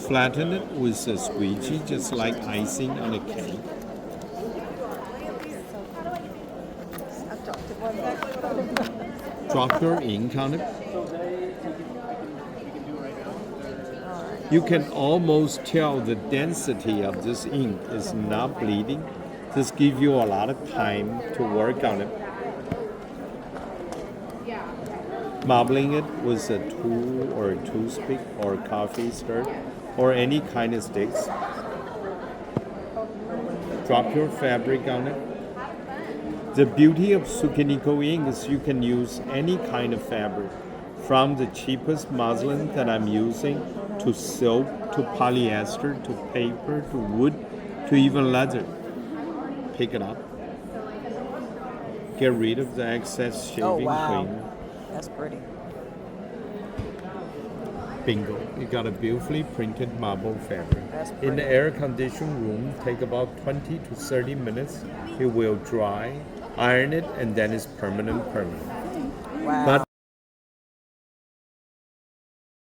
Flatten it with a squeegee, just like icing on a cake. Drop your ink on it. You can almost tell the density of this ink is not bleeding. This gives you a lot of time to work on it. Marbling it with a tool or a toothpick or a coffee stir or any kind of sticks. Drop your fabric on it. The beauty of Sukoniko ink is you can use any kind of fabric, from the cheapest muslin that I'm using to silk to polyester to paper to wood to even leather. Pick it up. Get rid of the excess shaving cream. That's pretty. Bingo. You got a beautifully printed marble fabric. In the air-conditioned room, take about 20 to 30 minutes. It will dry. Iron it, and then it's permanent. Wow. But